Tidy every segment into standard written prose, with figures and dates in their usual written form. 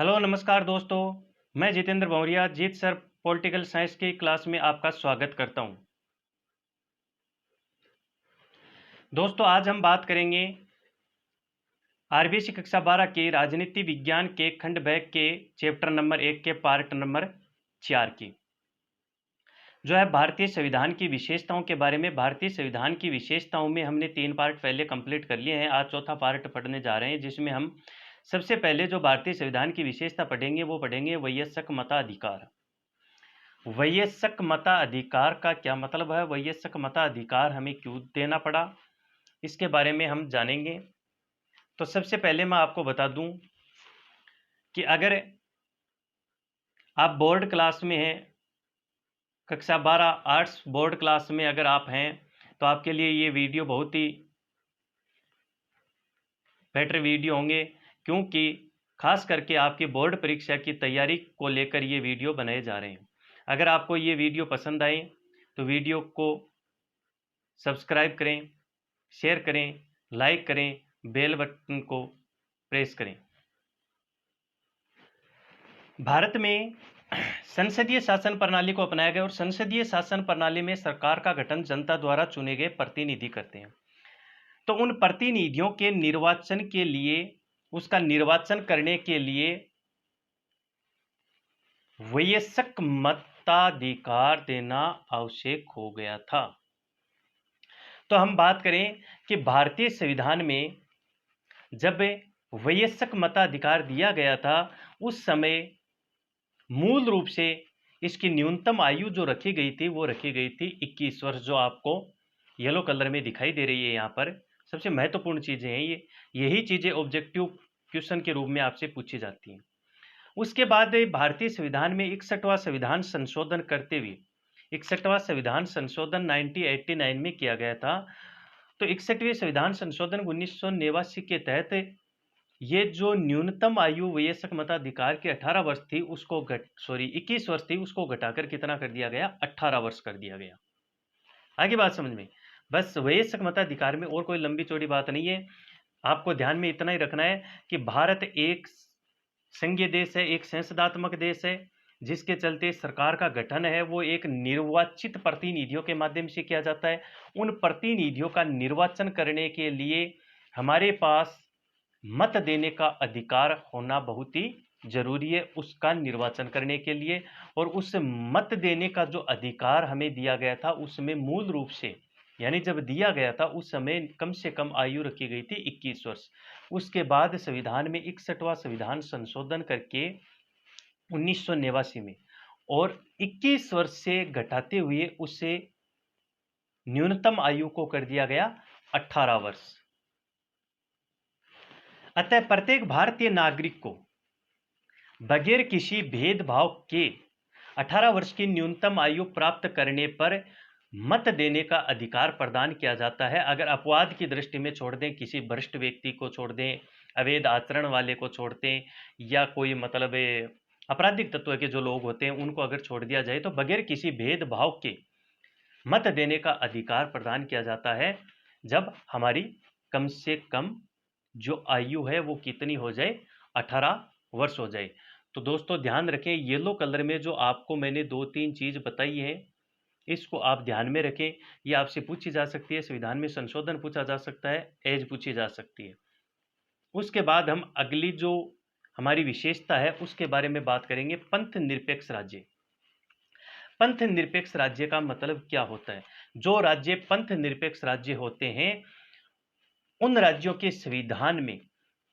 Hello नमस्कार दोस्तों। मैं जितेंद्र भौरिया जीत सर पॉलिटिकल साइंस की क्लास में आपका स्वागत करता हूं। दोस्तों आज हम बात करेंगे आरबीसी कक्षा 12 के राजनीति विज्ञान के खंड बैग के चैप्टर नंबर 1 के पार्ट नंबर 4 की, जो है भारतीय संविधान की विशेषताओं के बारे में। भारतीय संविधान की विशेषताओं में हमने 3 पार्ट पहले कंप्लीट कर लिए हैं। आज चौथा पार्ट पढ़ने जा रहे हैं, जिसमें हम सबसे पहले जो भारतीय संविधान की विशेषता पढ़ेंगे वो पढ़ेंगे वयस्क मताधिकार। वयस्क मताधिकार का क्या मतलब है, वयस्क मताधिकार हमें क्यों देना पड़ा, इसके बारे में हम जानेंगे। तो सबसे पहले मैं आपको बता दूं कि अगर आप बोर्ड क्लास में हैं, कक्षा 12 आर्ट्स बोर्ड क्लास में अगर आप हैं, तो आपके लिए ये वीडियो बहुत ही बेटर वीडियो होंगे, क्योंकि खास करके आपकी बोर्ड परीक्षा की तैयारी को लेकर ये वीडियो बनाए जा रहे हैं। अगर आपको ये वीडियो पसंद आए तो वीडियो को सब्सक्राइब करें, शेयर करें, लाइक करें, बेल बटन को प्रेस करें। भारत में संसदीय शासन प्रणाली को अपनाया गया और संसदीय शासन प्रणाली में सरकार का गठन जनता द्वारा चुने गए प्रतिनिधि करते हैं। तो उन प्रतिनिधियों के निर्वाचन के लिए, उसका निर्वाचन करने के लिए वयस्क मताधिकार देना आवश्यक हो गया था। तो हम बात करें कि भारतीय संविधान में जब वयस्क मताधिकार दिया गया था, उस समय मूल रूप से इसकी न्यूनतम आयु जो रखी गई थी वो रखी गई थी 21 वर्ष, जो आपको येलो कलर में दिखाई दे रही है। यहाँ पर सबसे महत्वपूर्ण चीजें हैं ये, यही चीजें ऑब्जेक्टिव क्वेश्चन के रूप में आपसे पूछी जाती हैं। उसके बाद भारतीय संविधान में 61वां संविधान संशोधन करते हुए, 61वां संविधान संशोधन 1989 में किया गया था। तो 61वें संविधान संशोधन 1989 के तहत ये जो न्यूनतम आयु वयस्क मताधिकार की 18 वर्ष थी, उसको 21 वर्ष थी, उसको घटाकर कितना कर दिया गया, 18 वर्ष कर दिया गया। आगे बात समझ में, बस वयस्क मताधिकार में और कोई लंबी चौड़ी बात नहीं है। आपको ध्यान में इतना ही रखना है कि भारत एक संघीय देश है, एक संसदात्मक देश है, जिसके चलते सरकार का गठन है वो एक निर्वाचित प्रतिनिधियों के माध्यम से किया जाता है। उन प्रतिनिधियों का निर्वाचन करने के लिए हमारे पास मत देने का अधिकार होना बहुत ही जरूरी है, उसका निर्वाचन करने के लिए। और उस मत देने का जो अधिकार हमें दिया गया था, उसमें मूल रूप से, यानी जब दिया गया था उस समय कम से कम आयु रखी गई थी 21 वर्ष। उसके बाद संविधान में 61वां संविधान संशोधन करके 1989 में और 21 वर्ष से घटाते हुए उसे न्यूनतम आयु को कर दिया गया 18 वर्ष। अतः प्रत्येक भारतीय नागरिक को बगैर किसी भेदभाव के 18 वर्ष की न्यूनतम आयु प्राप्त करने पर मत देने का अधिकार प्रदान किया जाता है। अगर अपवाद की दृष्टि में छोड़ दें, किसी भ्रष्ट व्यक्ति को छोड़ दें, अवैध आचरण वाले को छोड़ दें, या कोई मतलब आपराधिक तत्व के जो लोग होते हैं उनको अगर छोड़ दिया जाए, तो बगैर किसी भेदभाव के मत देने का अधिकार प्रदान किया जाता है जब हमारी कम से कम जो आयु है वो कितनी हो जाए, 18 वर्ष हो जाए। तो दोस्तों ध्यान रखें, येलो कलर में जो आपको मैंने 2-3 चीज बताई है, इसको आप ध्यान में रखें। ये आपसे पूछी जा सकती है, संविधान में संशोधन पूछा जा सकता है, एज पूछी जा सकती है। उसके बाद हम अगली जो हमारी विशेषता है उसके बारे में बात करेंगे, पंथ निरपेक्ष राज्य। पंथ निरपेक्ष राज्य का मतलब क्या होता है? जो राज्य पंथ निरपेक्ष राज्य होते हैं, उन राज्यों के संविधान में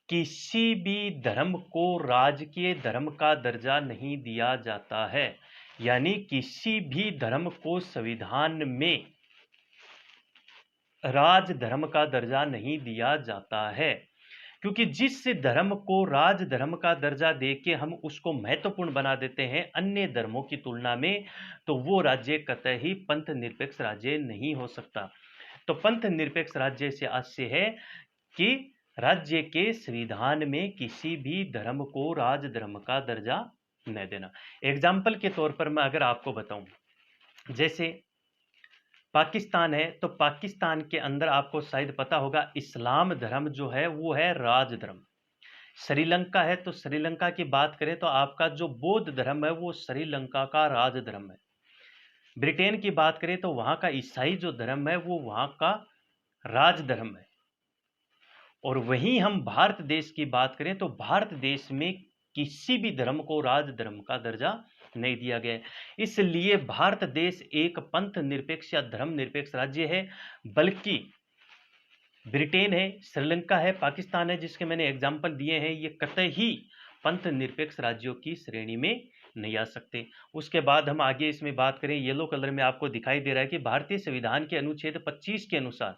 किसी भी धर्म को राजकीय धर्म का दर्जा नहीं दिया जाता है। यानी किसी भी धर्म को संविधान में राज धर्म का दर्जा नहीं दिया जाता है, क्योंकि जिस धर्म को राज धर्म का दर्जा देके हम उसको महत्वपूर्ण बना देते हैं अन्य धर्मों की तुलना में, तो वो राज्य कतई पंथ निरपेक्ष राज्य नहीं हो सकता। तो पंथ निरपेक्ष राज्य से आशय है कि राज्य के संविधान में किसी भी धर्म को राज धर्म का दर्जा न देना। एग्जाम्पल के तौर पर मैं अगर आपको बताऊं, जैसे पाकिस्तान है, तो पाकिस्तान के अंदर आपको शायद पता होगा इस्लाम धर्म जो है वो है राज धर्म। श्रीलंका है, तो श्रीलंका की बात करें तो आपका जो बौद्ध धर्म है वो श्रीलंका का राज धर्म है। ब्रिटेन की बात करें तो वहां का ईसाई जो धर्म है वो वहां का राज धर्म है। और वहीं हम भारत देश की बात करें तो भारत देश में किसी भी धर्म को राज धर्म का दर्जा नहीं दिया गया है। इसलिए भारत देश एक पंथ निरपेक्ष या धर्म निरपेक्ष राज्य है, बल्कि ब्रिटेन है, श्रीलंका है, पाकिस्तान है, जिसके मैंने एग्जाम्पल दिए हैं, ये कतई ही पंथ निरपेक्ष राज्यों की श्रेणी में नहीं आ सकते। उसके बाद हम आगे इसमें बात करें, येलो कलर में आपको दिखाई दे रहा है कि भारतीय संविधान के अनुच्छेद 25 के अनुसार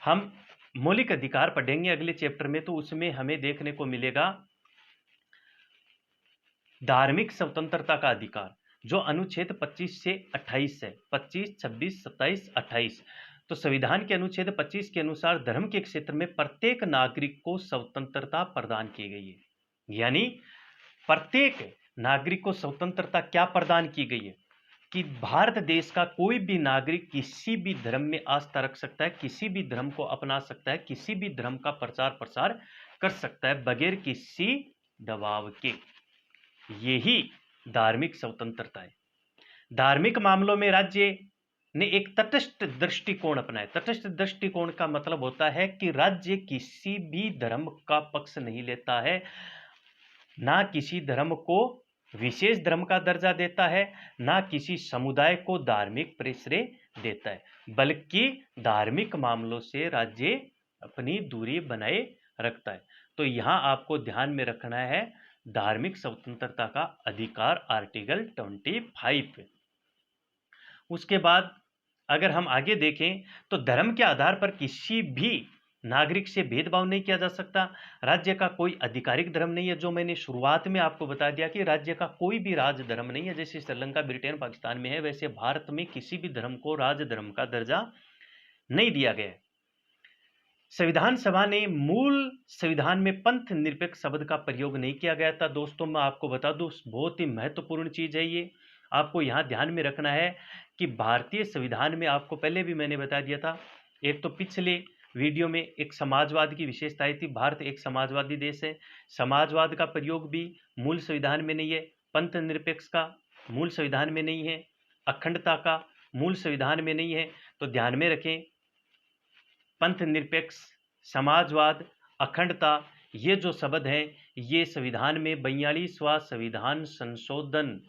हम मौलिक अधिकार पढ़ेंगे अगले चैप्टर में, तो उसमें हमें देखने को मिलेगा धार्मिक स्वतंत्रता का अधिकार, जो अनुच्छेद 25 से 28 है, 25, 26, 27, 28। तो संविधान के अनुच्छेद 25 के अनुसार धर्म के क्षेत्र में प्रत्येक नागरिक को स्वतंत्रता प्रदान की गई है। यानी प्रत्येक नागरिक को स्वतंत्रता क्या प्रदान की गई है कि भारत देश का कोई भी नागरिक किसी भी धर्म में आस्था रख सकता है, किसी भी धर्म को अपना सकता है, किसी भी धर्म का प्रचार प्रसार कर सकता है बगैर किसी दबाव के। यही धार्मिक स्वतंत्रता है। धार्मिक मामलों में राज्य ने एक तटस्थ दृष्टिकोण अपनाया। तटस्थ दृष्टिकोण का मतलब होता है कि राज्य किसी भी धर्म का पक्ष नहीं लेता है, ना किसी धर्म को विशेष धर्म का दर्जा देता है, ना किसी समुदाय को धार्मिक परिश्रय देता है, बल्कि धार्मिक मामलों से राज्य अपनी दूरी बनाए रखता है। तो यहां आपको ध्यान में रखना है धार्मिक स्वतंत्रता का अधिकार, आर्टिकल 25। उसके बाद अगर हम आगे देखें तो धर्म के आधार पर किसी भी नागरिक से भेदभाव नहीं किया जा सकता। राज्य का कोई आधिकारिक धर्म नहीं है, जो मैंने शुरुआत में आपको बता दिया कि राज्य का कोई भी राज धर्म नहीं है। जैसे श्रीलंका, ब्रिटेन, पाकिस्तान में है, वैसे भारत में किसी भी धर्म को राज धर्म का दर्जा नहीं दिया गया है। संविधान सभा ने मूल संविधान में पंथ निरपेक्ष शब्द का प्रयोग नहीं किया गया था। दोस्तों मैं आपको बता दूं, बहुत ही महत्वपूर्ण चीज है ये, आपको यहां ध्यान में रखना है कि भारतीय संविधान में, आपको पहले भी मैंने बता दिया था, एक तो पिछले वीडियो में एक समाजवाद की विशेषताएं थी। भारत एक समाजवादी देश है, समाजवाद का प्रयोग भी मूल संविधान में नहीं है, पंथ निरपेक्ष का मूल संविधान में नहीं है, अखंडता का मूल संविधान में नहीं है। तो ध्यान में रखें, पंथ निरपेक्ष, समाजवाद, अखंडता, ये जो शब्द हैं ये संविधान में 42वां संविधान संशोधन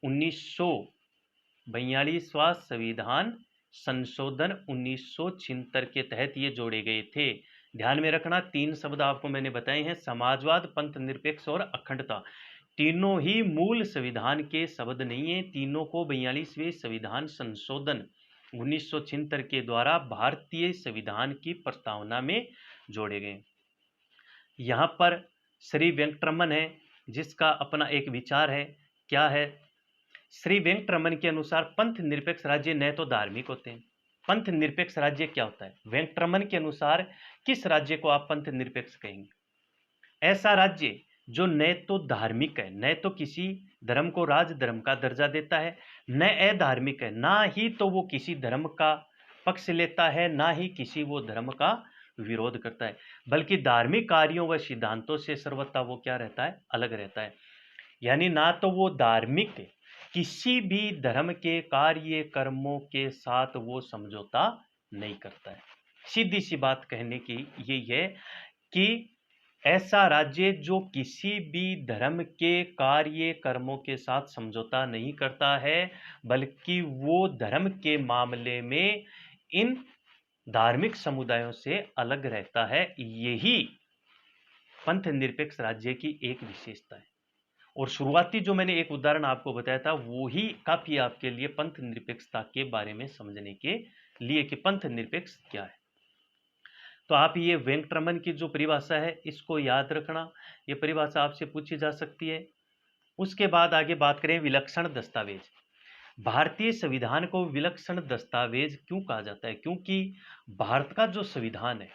1942वां संविधान संशोधन 1976 के तहत ये जोड़े गए थे। ध्यान में रखना, तीन शब्द आपको मैंने बताए हैं, समाजवाद, पंथ निरपेक्ष और अखंडता। तीनों ही मूल संविधान के शब्द नहीं है, तीनों को 42वें संविधान संशोधन 1976 के द्वारा भारतीय संविधान की प्रस्तावना में जोड़े गए। यहाँ पर श्री वेंकटरमन है, जिसका अपना एक विचार है। क्या है? श्री वेंकटरमन के अनुसार पंथ निरपेक्ष राज्य न तो धार्मिक होते हैं। पंथ निरपेक्ष राज्य क्या होता है? वेंकटरमन के अनुसार किस राज्य को आप पंथ निरपेक्ष कहेंगे? ऐसा राज्य जो न तो धार्मिक है, न तो किसी धर्म को राज धर्म का दर्जा देता है, न अधार्मिक है, ना ही तो वो किसी धर्म का पक्ष लेता है, ना ही किसी वो धर्म का विरोध करता है, बल्कि धार्मिक कार्यों व सिद्धांतों से सर्वथा वो क्या रहता है? अलग रहता है। यानी ना तो वो धार्मिक किसी भी धर्म के कार्य कर्मों के साथ वो समझौता नहीं करता है। सीधी सी बात कहने की ये है कि ऐसा राज्य जो किसी भी धर्म के कार्य कर्मों के साथ समझौता नहीं करता है, बल्कि वो धर्म के मामले में इन धार्मिक समुदायों से अलग रहता है, यही पंथ निरपेक्ष राज्य की एक विशेषता है। और शुरुआती जो मैंने एक उदाहरण आपको बताया था वो ही काफी आपके लिए पंथ निरपेक्षता के बारे में समझने के लिए कि पंथ निरपेक्ष क्या है। तो आप ये वेंकटरमन की जो परिभाषा है इसको याद रखना, ये परिभाषा आपसे पूछी जा सकती है। उसके बाद आगे बात करें विलक्षण दस्तावेज। भारतीय संविधान को विलक्षण दस्तावेज क्यों कहा जाता है? क्योंकि भारत का जो संविधान है,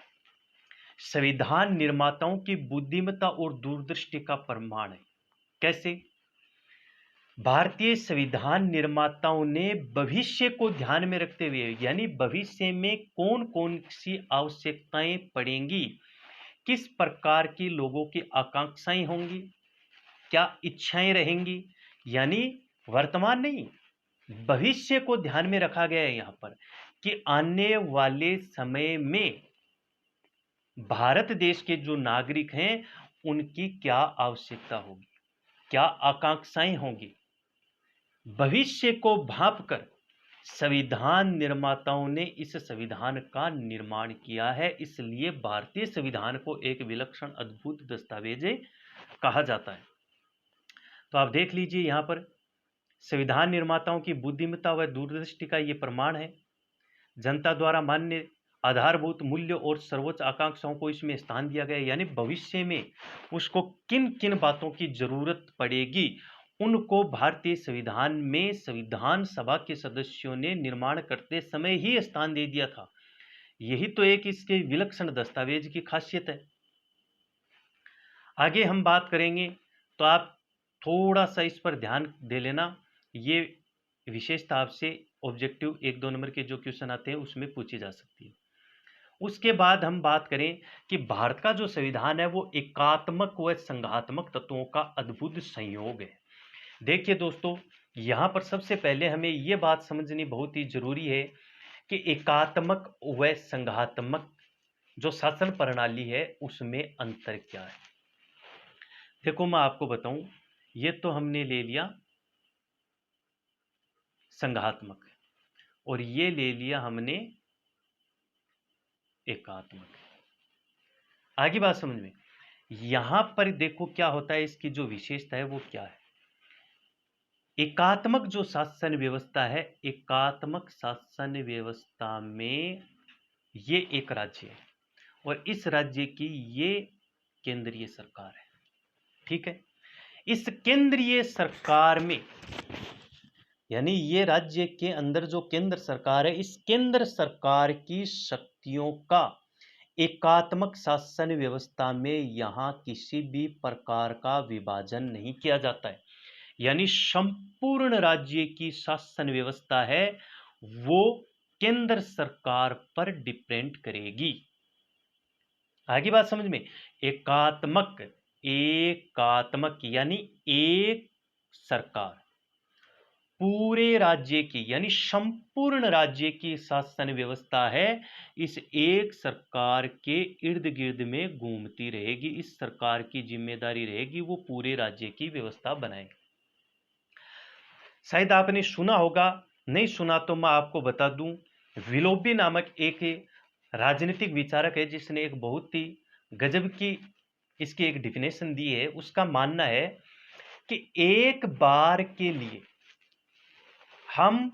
संविधान निर्माताओं की बुद्धिमत्ता और दूरदृष्टि का प्रमाण है। कैसे? भारतीय संविधान निर्माताओं ने भविष्य को ध्यान में रखते हुए, यानी भविष्य में कौन कौन सी आवश्यकताएं पड़ेंगी, किस प्रकार की लोगों की आकांक्षाएं होंगी, क्या इच्छाएं रहेंगी, यानी वर्तमान नहीं, भविष्य को ध्यान में रखा गया है यहाँ पर कि आने वाले समय में भारत देश के जो नागरिक हैं उनकी क्या आवश्यकता होगी, क्या आकांक्षाएं होंगी। भविष्य को भांपकर संविधान निर्माताओं ने इस संविधान का निर्माण किया है, इसलिए भारतीय संविधान को एक विलक्षण अद्भुत दस्तावेज कहा जाता है। तो आप देख लीजिए यहाँ पर संविधान निर्माताओं की बुद्धिमत्ता व दूरदृष्टि का ये प्रमाण है। जनता द्वारा मान्य आधारभूत मूल्य और सर्वोच्च आकांक्षाओं को इसमें स्थान दिया गया, यानी भविष्य में उसको किन किन बातों की जरूरत पड़ेगी उनको भारतीय संविधान में संविधान सभा के सदस्यों ने निर्माण करते समय ही स्थान दे दिया था। यही तो एक इसके विलक्षण दस्तावेज की खासियत है। आगे हम बात करेंगे तो आप थोड़ा सा इस पर ध्यान दे लेना, ये विशेषता आपसे ऑब्जेक्टिव 1-2 नंबर के जो क्वेश्चन आते हैं उसमें पूछी जा सकती है। उसके बाद हम बात करें कि भारत का जो संविधान है वो एकात्मक व संघात्मक तत्वों का अद्भुत संयोग है। देखिए दोस्तों, यहाँ पर सबसे पहले हमें ये बात समझनी बहुत ही जरूरी है कि एकात्मक व संघात्मक जो शासन प्रणाली है उसमें अंतर क्या है। देखो मैं आपको बताऊं, ये तो हमने ले लिया संघात्मक और ये ले लिया हमने एकात्मक। आगे बात समझ में, यहां पर देखो क्या होता है, इसकी जो विशेषता है वो क्या है। एकात्मक जो शासन व्यवस्था है, एकात्मक शासन व्यवस्था में ये एक राज्य है और इस राज्य की ये केंद्रीय सरकार है। ठीक है, इस केंद्रीय सरकार में यानी ये राज्य के अंदर जो केंद्र सरकार है, इस केंद्र सरकार की शक्तियों का एकात्मक शासन व्यवस्था में यहां किसी भी प्रकार का विभाजन नहीं किया जाता है, यानी संपूर्ण राज्य की शासन व्यवस्था है वो केंद्र सरकार पर डिपेंड करेगी। आगे बात समझ में, एकात्मक एकात्मक यानी एक सरकार पूरे राज्य की यानी संपूर्ण राज्य की शासन व्यवस्था है, इस एक सरकार के इर्द गिर्द में घूमती रहेगी। इस सरकार की जिम्मेदारी रहेगी वो पूरे राज्य की व्यवस्था बनाए। शायद आपने सुना होगा, नहीं सुना तो मैं आपको बता दूं, विलोबी नामक एक राजनीतिक विचारक है जिसने एक बहुत ही गजब की इसकी एक डिफिनेशन दी है। उसका मानना है कि एक बार के लिए हम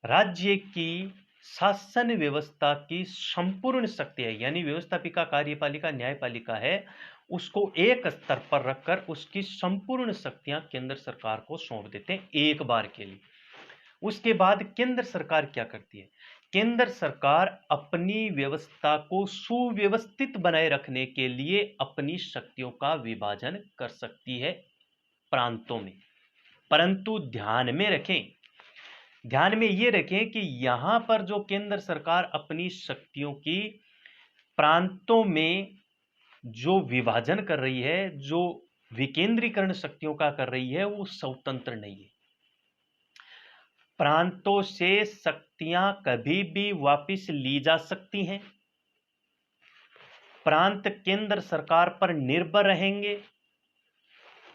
राज्य की शासन व्यवस्था की संपूर्ण शक्ति है, यानी व्यवस्थापिका, कार्यपालिका, न्यायपालिका है, उसको एक स्तर पर रखकर उसकी संपूर्ण शक्तियां केंद्र सरकार को सौंप देते हैं एक बार के लिए। उसके बाद केंद्र सरकार क्या करती है, केंद्र सरकार अपनी व्यवस्था को सुव्यवस्थित बनाए रखने के लिए अपनी शक्तियों का विभाजन कर सकती है प्रांतों में। परंतु ध्यान में ये रखें कि यहां पर जो केंद्र सरकार अपनी शक्तियों की प्रांतों में जो विभाजन कर रही है, जो विकेंद्रीकरण शक्तियों का कर रही है, वो स्वतंत्र नहीं है। प्रांतों से शक्तियां कभी भी वापस ली जा सकती हैं, प्रांत केंद्र सरकार पर निर्भर रहेंगे,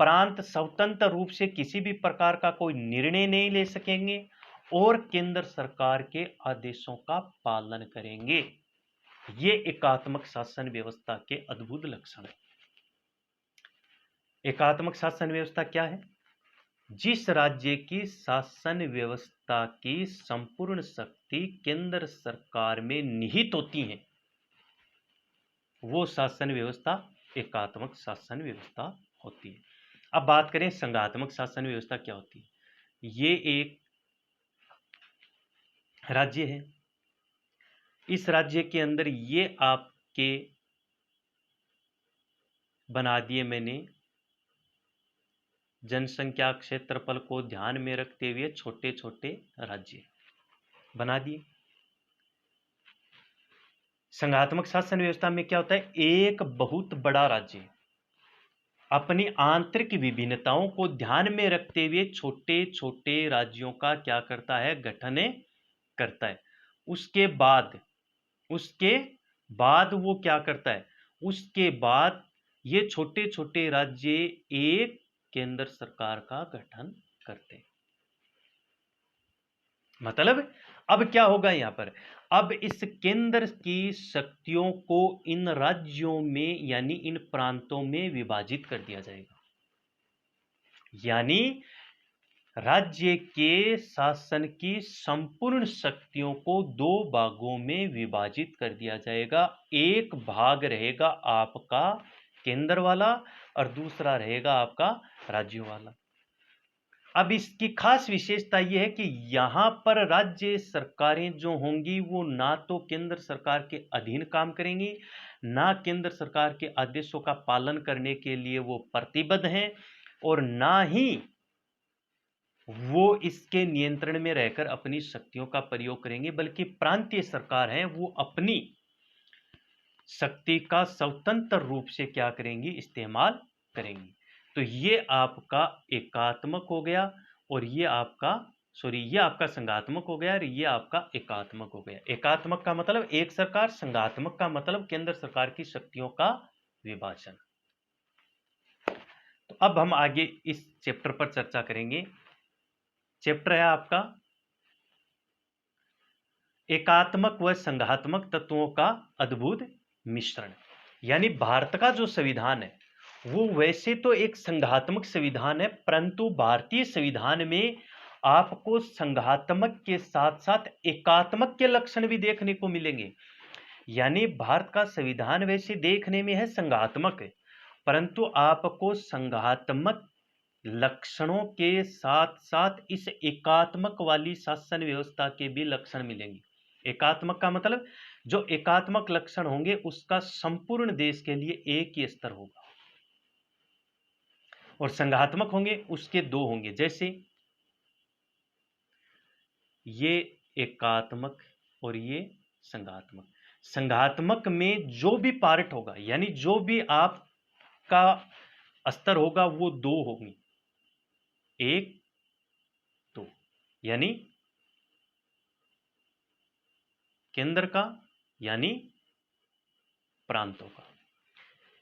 प्रांत स्वतंत्र रूप से किसी भी प्रकार का कोई निर्णय नहीं ले सकेंगे और केंद्र सरकार के आदेशों का पालन करेंगे। ये एकात्मक शासन व्यवस्था के अद्भुत लक्षण है। एकात्मक शासन व्यवस्था क्या है, जिस राज्य की शासन व्यवस्था की संपूर्ण शक्ति केंद्र सरकार में निहित होती है वो शासन व्यवस्था एकात्मक शासन व्यवस्था होती है। अब बात करें संघात्मक शासन व्यवस्था क्या होती है। ये एक राज्य है, इस राज्य के अंदर ये आपके बना दिए मैंने जनसंख्या क्षेत्रफल को ध्यान में रखते हुए छोटे छोटे राज्य बना दिए। संघात्मक शासन व्यवस्था में क्या होता है, एक बहुत बड़ा राज्य अपनी आंतरिक विभिन्नताओं को ध्यान में रखते हुए छोटे छोटे राज्यों का क्या करता है, गठन करता है। उसके बाद वो क्या करता है, उसके बाद ये छोटे छोटे राज्य एक केंद्र सरकार का गठन करते हैं। मतलब अब क्या होगा यहां पर, अब इस केंद्र की शक्तियों को इन राज्यों में यानी इन प्रांतों में विभाजित कर दिया जाएगा। यानी राज्य के शासन की संपूर्ण शक्तियों को दो भागों में विभाजित कर दिया जाएगा। एक भाग रहेगा आपका केंद्र वाला और दूसरा रहेगा आपका राज्यों वाला। अब इसकी खास विशेषता यह है कि यहां पर राज्य सरकारें जो होंगी वो ना तो केंद्र सरकार के अधीन काम करेंगी, ना केंद्र सरकार के आदेशों का पालन करने के लिए वो प्रतिबद्ध हैं, और ना ही वो इसके नियंत्रण में रहकर अपनी शक्तियों का प्रयोग करेंगे, बल्कि प्रांतीय सरकार है वो अपनी शक्ति का स्वतंत्र रूप से क्या करेंगी, इस्तेमाल करेंगी। तो ये आपका एकात्मक हो गया, और ये आपका संघात्मक हो गया, और ये आपका एकात्मक हो गया। एकात्मक का मतलब एक सरकार, संघात्मक का मतलब केंद्र सरकार की शक्तियों का विभाजन। तो अब हम आगे इस चैप्टर पर चर्चा करेंगे। चैप्टर है आपका एकात्मक व संघात्मक तत्वों का अद्भुत मिश्रण। यानी भारत का जो संविधान है वो वैसे तो एक संघात्मक संविधान है, परंतु भारतीय संविधान में आपको संघात्मक के साथ साथ एकात्मक के लक्षण भी देखने को मिलेंगे। यानी भारत का संविधान वैसे देखने में है संघात्मक है, परंतु आपको संघात्मक लक्षणों के साथ साथ इस एकात्मक वाली शासन व्यवस्था के भी लक्षण मिलेंगे। एकात्मक का मतलब जो एकात्मक लक्षण होंगे उसका संपूर्ण देश के लिए एक ही स्तर होगा, और संघात्मक होंगे उसके दो होंगे। जैसे ये एकात्मक और ये संघात्मक। संघात्मक में जो भी पार्ट होगा यानी जो भी आपका स्तर होगा वो दो होंगे, एक दो, यानी केंद्र का यानी प्रांतों का।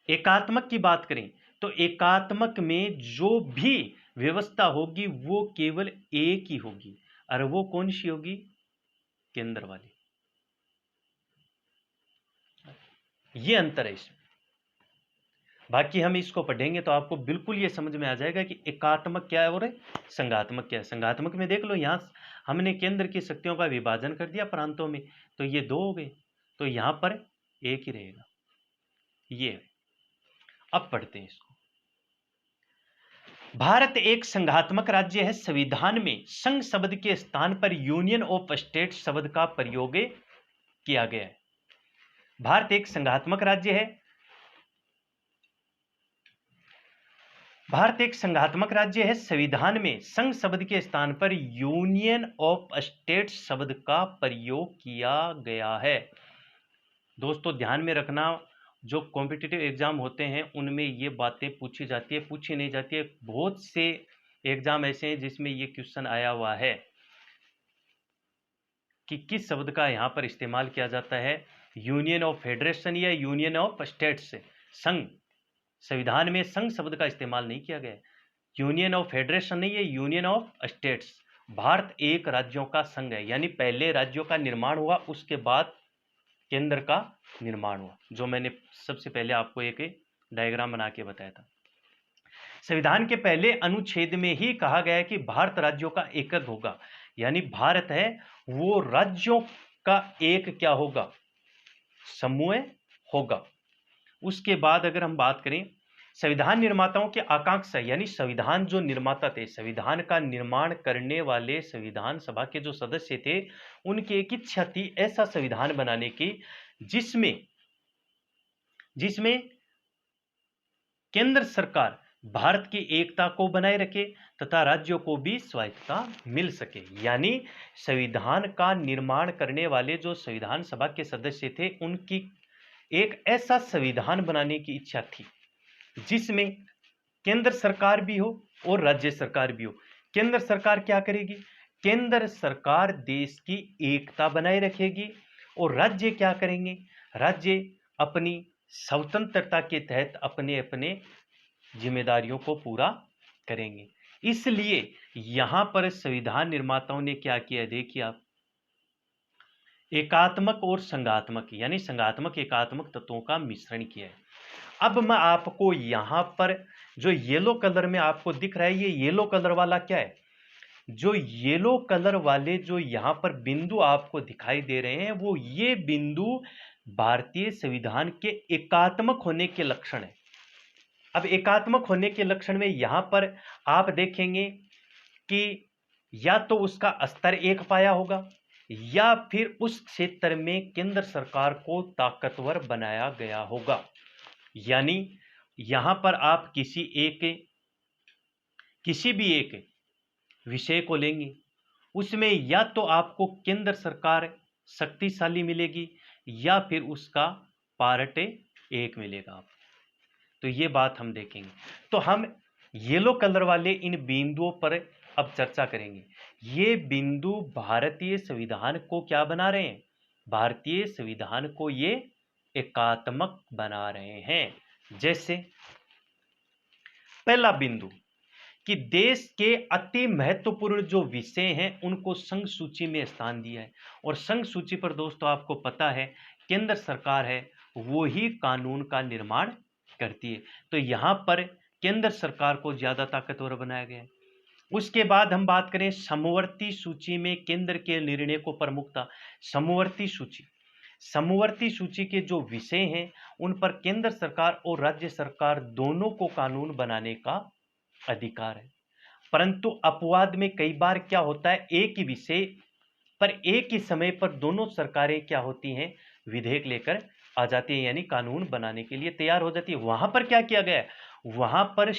एकात्मक की बात करें तो एकात्मक में जो भी व्यवस्था होगी वो केवल एक ही होगी, और वो कौन सी होगी, केंद्र वाली। ये अंतर है इसमें। बाकी हम इसको पढ़ेंगे तो आपको बिल्कुल ये समझ में आ जाएगा कि एकात्मक क्या है और संघात्मक क्या है। संघात्मक में देख लो, यहां हमने केंद्र की शक्तियों का विभाजन कर दिया प्रांतों में, तो ये दो हो गए, तो यहां पर एक ही रहेगा। ये अब पढ़ते हैं इसको। भारत एक संघात्मक राज्य है। संविधान में संघ शब्द के स्थान पर यूनियन ऑफ स्टेट शब्द का प्रयोग किया गया है। भारत एक संघात्मक राज्य है। भारत एक संघात्मक राज्य है। संविधान में संघ शब्द के स्थान पर यूनियन ऑफ स्टेट शब्द का प्रयोग किया गया है। दोस्तों ध्यान में रखना, जो कॉम्पिटिटिव एग्जाम होते हैं उनमें ये बातें पूछी जाती है, पूछी नहीं जाती है। बहुत से एग्जाम ऐसे हैं जिसमें ये क्वेश्चन आया हुआ है कि किस शब्द का यहां पर इस्तेमाल किया जाता है, यूनियन ऑफ फेडरेशन या यूनियन ऑफ स्टेट्स। संघ, संविधान में संघ शब्द का इस्तेमाल नहीं किया गया। यूनियन ऑफ फेडरेशन नहीं है, यूनियन ऑफ स्टेट्स। भारत एक राज्यों का संघ है, यानी पहले राज्यों का निर्माण हुआ उसके बाद केंद्र का निर्माण हुआ, जो मैंने सबसे पहले आपको एक डायग्राम बना के बताया था। संविधान के पहले अनुच्छेद में ही कहा गया है कि भारत राज्यों का एकक होगा, यानी भारत है वो राज्यों का एक क्या होगा, समूह होगा। उसके बाद अगर हम बात करें संविधान निर्माताओं की आकांक्षा, यानी संविधान जो निर्माता थे, संविधान का निर्माण करने वाले संविधान सभा के जो सदस्य थे, उनकी एक इच्छा थी ऐसा संविधान बनाने की जिसमें केंद्र सरकार भारत की एकता को बनाए रखे तथा राज्यों को भी स्वायत्तता मिल सके। यानी संविधान का निर्माण करने वाले जो संविधान सभा के सदस्य थे, उनकी एक ऐसा संविधान बनाने की इच्छा थी जिसमें केंद्र सरकार भी हो और राज्य सरकार भी हो। केंद्र सरकार क्या करेगी? केंद्र सरकार देश की एकता बनाए रखेगी और राज्य क्या करेंगे? राज्य अपनी स्वतंत्रता के तहत अपने अपने जिम्मेदारियों को पूरा करेंगे। इसलिए यहां पर संविधान निर्माताओं ने क्या किया, देखिए आप, एकात्मक और संघात्मक यानी संघात्मक एकात्मक तत्वों का मिश्रण किया है। अब मैं आपको यहां पर जो येलो कलर में आपको दिख रहा है, ये येलो कलर वाला क्या है? जो येलो कलर वाले जो यहां पर बिंदु आपको दिखाई दे रहे हैं, वो ये बिंदु भारतीय संविधान के एकात्मक होने के लक्षण है। अब एकात्मक होने के लक्षण में यहां पर आप देखेंगे कि या तो उसका स्तर एक पाया होगा या फिर उस क्षेत्र में केंद्र सरकार को ताकतवर बनाया गया होगा। यानी यहां पर आप किसी भी एक विषय को लेंगे, उसमें या तो आपको केंद्र सरकार शक्तिशाली मिलेगी या फिर उसका पार्ट एक मिलेगा आप। तो ये बात हम देखेंगे। तो हम येलो कलर वाले इन बिंदुओं पर अब चर्चा करेंगे। ये बिंदु भारतीय संविधान को क्या बना रहे हैं? भारतीय संविधान को ये एकात्मक बना रहे हैं। जैसे पहला बिंदु कि देश के अति महत्वपूर्ण जो विषय हैं उनको संघ सूची में स्थान दिया है। और संघ सूची पर दोस्तों आपको पता है केंद्र सरकार है वो ही कानून का निर्माण करती है। तो यहां पर केंद्र सरकार को ज्यादा ताकतवर बनाया गया है। उसके बाद हम बात करें समवर्ती सूची में केंद्र के निर्णय को प्रमुखता। समवर्ती सूची के जो विषय हैं उन पर केंद्र सरकार और राज्य सरकार दोनों को कानून बनाने का अधिकार है। परंतु अपवाद में कई बार क्या होता है, एक ही विषय पर एक ही समय पर दोनों सरकारें क्या होती हैं, विधेयक लेकर आ जाती है, यानी कानून बनाने के लिए तैयार हो जाती है। वहां पर क्या किया गया है? वहां पर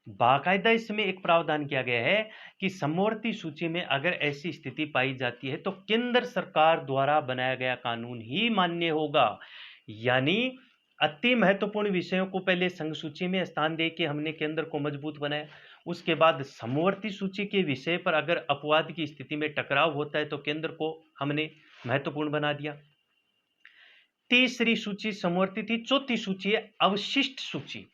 बाकायदा इसमें एक प्रावधान किया गया है कि समवर्ती सूची में अगर ऐसी स्थिति पाई जाती है तो केंद्र सरकार द्वारा बनाया गया कानून ही मान्य होगा। यानी अति महत्वपूर्ण विषयों को पहले संघ सूची में स्थान देके हमने केंद्र को मजबूत बनाया। उसके बाद समवर्ती सूची के विषय पर अगर अपवाद की स्थिति में टकराव होता है तो केंद्र को हमने महत्वपूर्ण बना दिया। तीसरी सूची समवर्ती थी। चौथी सूची है अवशिष्ट सूची।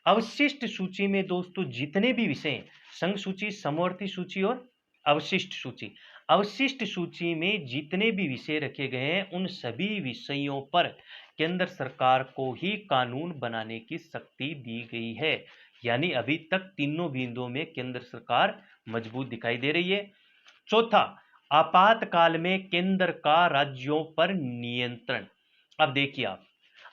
अवशिष्ट सूची में दोस्तों जितने भी विषय, संघ सूची, समवर्ती सूची और अवशिष्ट सूची, अवशिष्ट सूची में जितने भी विषय रखे गए हैं उन सभी विषयों पर केंद्र सरकार को ही कानून बनाने की शक्ति दी गई है। यानी अभी तक तीनों बिंदुओं में केंद्र सरकार मजबूत दिखाई दे रही है। चौथा, आपातकाल में केंद्र का राज्यों पर नियंत्रण। अब देखिए आप,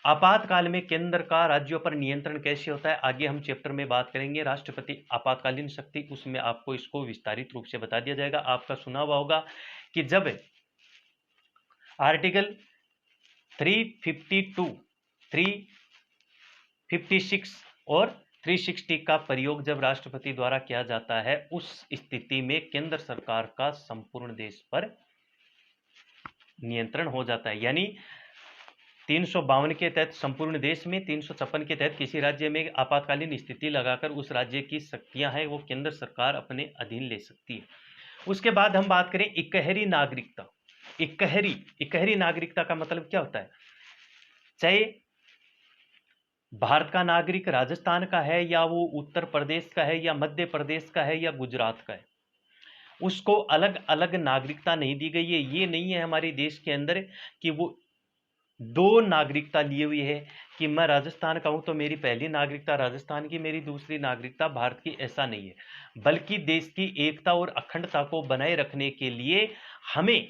आपातकाल में केंद्र का राज्यों पर नियंत्रण कैसे होता है, आगे हम चैप्टर में बात करेंगे। राष्ट्रपति आपातकालीन शक्ति, उसमें आपको इसको विस्तारित रूप से बता दिया जाएगा। आपका सुना हुआ होगा कि जब आर्टिकल 352, 356 और 360 का प्रयोग जब राष्ट्रपति द्वारा किया जाता है, उस स्थिति में केंद्र सरकार का संपूर्ण देश पर नियंत्रण हो जाता है। यानी 352 के तहत संपूर्ण देश में, 356 के तहत किसी राज्य में आपातकालीन स्थिति लगाकर उस राज्य की शक्तियां हैं वो केंद्र सरकार अपने अधीन ले सकती है। उसके बाद हम बात करें इकहरी नागरिकता। इकहरी नागरिकता का मतलब क्या होता है? चाहे भारत का नागरिक राजस्थान का है या वो उत्तर प्रदेश का है या मध्य प्रदेश का है या गुजरात का है, उसको अलग अलग नागरिकता नहीं दी गई है। ये नहीं है हमारे देश के अंदर कि वो दो नागरिकता लिए हुई है कि मैं राजस्थान का हूं तो मेरी पहली नागरिकता राजस्थान की, मेरी दूसरी नागरिकता भारत की, ऐसा नहीं है। बल्कि देश की एकता और अखंडता को बनाए रखने के लिए हमें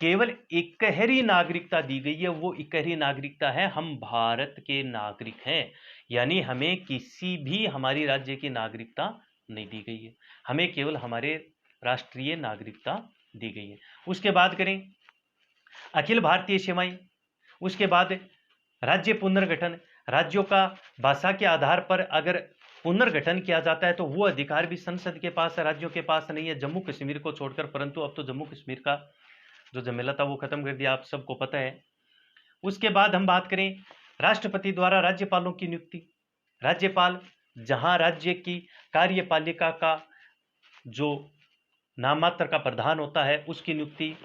केवल इकहरी नागरिकता दी गई है। वो इकहरी नागरिकता है हम भारत के नागरिक हैं। यानी हमें किसी भी हमारी राज्य की नागरिकता नहीं दी गई है, हमें केवल हमारे राष्ट्रीय नागरिकता दी गई है। उसके बाद करें अखिल भारतीय सेवाएं। उसके बाद राज्य पुनर्गठन। राज्यों का भाषा के आधार पर अगर पुनर्गठन किया जाता है तो वो अधिकार भी संसद के पास है, राज्यों के पास नहीं है, जम्मू कश्मीर को छोड़कर। परंतु अब तो जम्मू कश्मीर का जो झमेला था वो खत्म कर दिया, आप सबको पता है। उसके बाद हम बात करें राष्ट्रपति द्वारा राज्यपालों की नियुक्ति। राज्यपाल, जहां राज्य की कार्यपालिका का जो नाममात्र का प्रधान होता है, उसकी नियुक्ति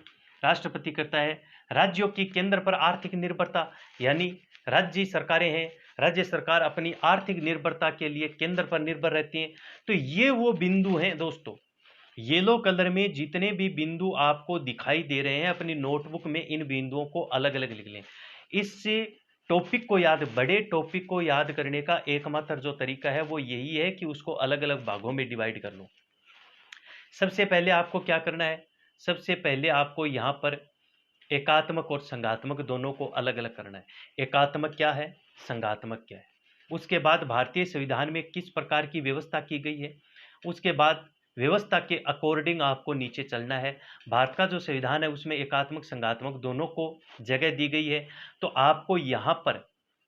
राष्ट्रपति करता है। राज्यों की केंद्र पर आर्थिक निर्भरता, यानी राज्य सरकारें हैं, राज्य सरकार अपनी आर्थिक निर्भरता के लिए केंद्र पर निर्भर रहती हैं। तो ये वो बिंदु हैं दोस्तों, येलो कलर में जितने भी बिंदु आपको दिखाई दे रहे हैं, अपनी नोटबुक में इन बिंदुओं को अलग अलग लिख लें। इससे टॉपिक को याद, बड़े टॉपिक को याद करने का एकमात्र जो तरीका है वो यही है कि उसको अलग अलग भागों में डिवाइड कर लो। सबसे पहले आपको क्या करना है, सबसे पहले आपको यहाँ पर एकात्मक और संघात्मक दोनों को अलग अलग करना है। एकात्मक क्या है, संघात्मक क्या है। उसके बाद भारतीय संविधान में किस प्रकार की व्यवस्था की गई है, उसके बाद व्यवस्था के अकॉर्डिंग आपको नीचे चलना है। भारत का जो संविधान है उसमें एकात्मक संघात्मक दोनों को जगह दी गई है। तो आपको यहाँ पर,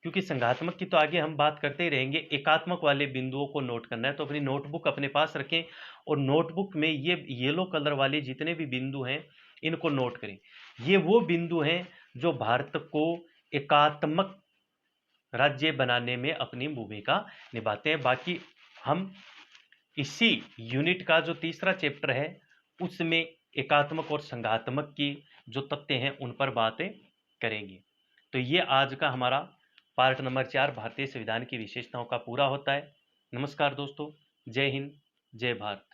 क्योंकि संघात्मक की तो आगे हम बात करते ही रहेंगे, एकात्मक वाले बिंदुओं को नोट करना है। तो अपनी नोटबुक अपने पास रखें और नोटबुक में ये येलो कलर वाले जितने भी बिंदु हैं इनको नोट करें। ये वो बिंदु हैं जो भारत को एकात्मक राज्य बनाने में अपनी भूमिका निभाते हैं। बाकी हम इसी यूनिट का जो तीसरा चैप्टर है उसमें एकात्मक और संघात्मक की जो तथ्य हैं उन पर बातें करेंगे। तो ये आज का हमारा पार्ट नंबर 4 भारतीय संविधान की विशेषताओं का पूरा होता है। नमस्कार दोस्तों, जय हिंद, जय भारत।